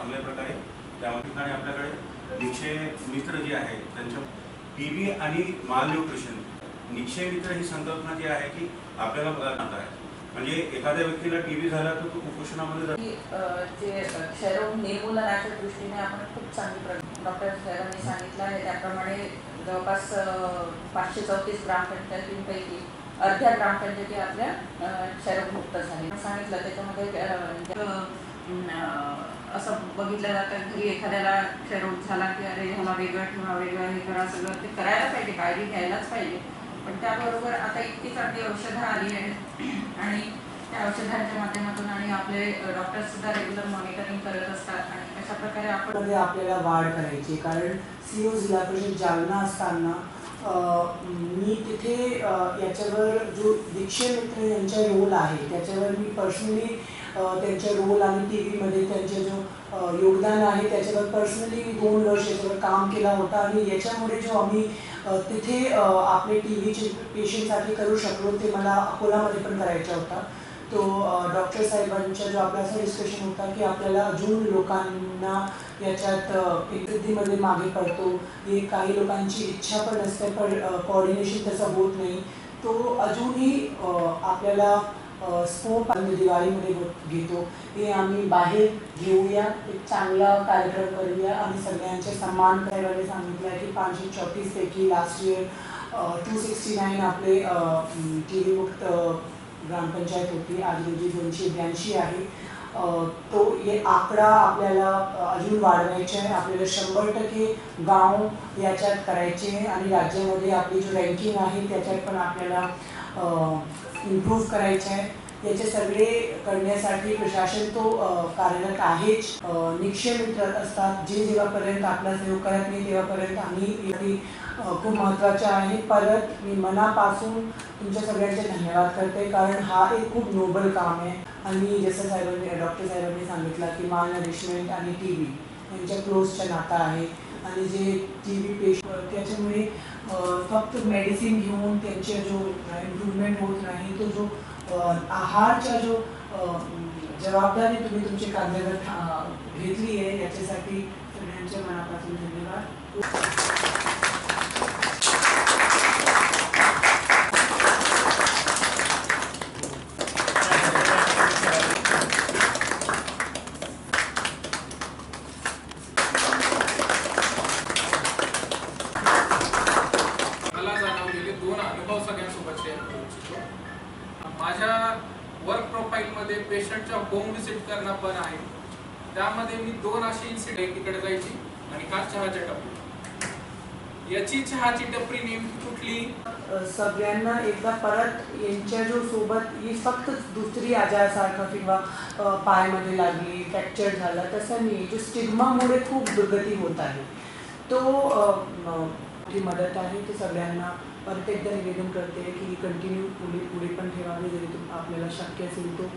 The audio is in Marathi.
चांगल्या प्रकारे त्या ठिकाणी आपल्याकडे निक्षय मित्र जे आहे त्यांच्या टीबी आणि माल न्यूट्रिशन निक्षय मित्र ही संकल्पना जी आहे की आपल्याला आता आहे म्हणजे एखाद्या व्यक्तीला टीबी झाला तर तो कुपोषणामध्ये जे क्षयरोग निर्मूलनाच्या दृष्टीने आपण खूप चांगली डॉक्टर सरांनी सांगितलं आहे त्याप्रमाणे जवळपास 534 ग्रामपंचायतींपैकी अर्ध्या ग्रामपंचायती आपल्या क्षयरोगमुक्त झाली सांगितलं। त्याच्यामध्ये असं बघितलं जातं घरी एखाद्याला क्षयरोग झाला की अरे ह्याला वेगळं ठेवा वेगळं हे करा सगळं ते करायला पाहिजे, काळजी घ्यायलाच पाहिजे। पण त्याबरोबर आता इतकी चांगली औषधं आली आहेत आणि त्या औषधांच्या माध्यमातून आणि आपले डॉक्टर्स सुद्धा रेग्युलर मॉनिटरिंग करत असतात आणि अशा प्रकारे आपण आपल्याला वाढ करायची। कारण सीओ जिल्हा परिषद जालना असताना मी तिथे याच्यावर जो दीक्षे मित्र यांचा रोल आहे त्याच्यावर मी पर्सनली त्यांच्या रोल आणि टीव्हीमध्ये त्यांचे जो योगदान आहे त्याच्यावर पर्सनली 2 वर्ष याच्यावर काम केला होता आणि याच्यामुळे जो आम्ही तिथे आपले टीव्हीचे पेशंटसाठी करू शकलो ते मला अकोलामध्ये पण करायचा होता। तो डॉक्टर साहेबांचा जो आपला असा डिस्कशन होता की आपल्याला अजून लोकांना याच्यात प्रसिद्धीमध्ये मागे पडतो, हे काही लोकांची इच्छा पण असते पण कोऑर्डिनेशन तसं होत नाही, तो अजूनही आपल्याला स्कोप आम्ही दिवाळीमध्ये घेतो हे आम्ही बाहेर घेऊया, एक चांगला कार्यक्रम करूया आणि सगळ्यांचे सन्मान करायला सांगितलं आहे की 534 पैकी लास्ट इयर 269 आपले टीबी मुक्त ग्रामपंचायत होती, आज रोजी 282 आहे। तो ये आकडा आपल्याला अजून वाढवायचा आहे, आपल्याला 100% गाव याच्यात करायचे आहे आणि राज्यामध्ये आपली जो रँकिंग आहे त्याच्यात पण आपल्याला इम्प्रूव्ह करायचं आहे। याचे सगळे करण्यासाठी प्रशासन तो कार्यरत आहेच। निक्षय मित्र असतात जे जेव्हापर्यंत आपला सहयोग करत नाही तेव्हापर्यंत आम्ही खूप महत्त्वाचं आहे। परत मी मनापासून तुमच्या सगळ्यांचे धन्यवाद करते कारण हा एक खूप नोबल काम आहे आणि जसं साहेबांनी डॉक्टर साहेबांनी सांगितलं की माल नरिशमेंट आणि टीबी यांच्या क्लोजचं नातं आहे आणि जे टीबी पेशंट त्याच्यामुळे फक्त मेडिसिन घेऊन त्यांचे जो इम्प्रूव्हमेंट होत नाही, तो जो आहारचा जो जबाबदारी तुम्ही तुमच्या खांद्यावर घेतली आहे याच्यासाठी सगळ्यांच्या मनापासून धन्यवाद। माझ्या वर्क प्रोफाईलमध्ये पेशंटच्या होम विजिट करणं पण आहे, त्यामध्ये मी 2 अशी इन्सिडेंट इकडे जायची आणि का चहाच्या टपरी याची चहाची टपरी नेमकी कुठली सगळ्यांना एकदा परत यांच्या जो सोबत ही फक्त दुसरी आजारासारखा किंवा पायामध्ये लागली फ्रॅक्चर झाला तसं नाही, जो स्टिग्मामुळे खूप दुर्गती होत आहे तो जी मदत आहे ती सगळ्यांना परत एकदा निवेदन करते की कंटिन्यू पुढे पण ठेवावी जरी आपल्याला शक्य असेल तो